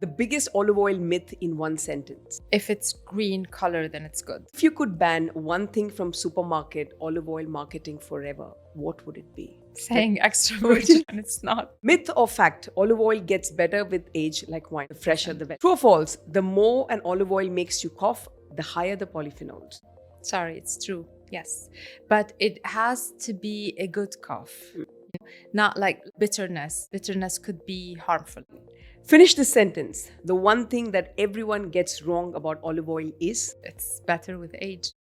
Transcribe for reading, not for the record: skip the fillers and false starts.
The biggest olive oil myth in one sentence. If it's green color, then it's good. If you could ban one thing from supermarket olive oil marketing forever, what would it be? Saying extra virgin and it's not. Myth or fact, olive oil gets better with age like wine. The fresher the better. True or false, the more an olive oil makes you cough, the higher the polyphenols. Sorry, it's true. Yes. But it has to be a good cough. Not like bitterness. Bitterness could be harmful. Finish the sentence. The one thing that everyone gets wrong about olive oil is... It's better with age.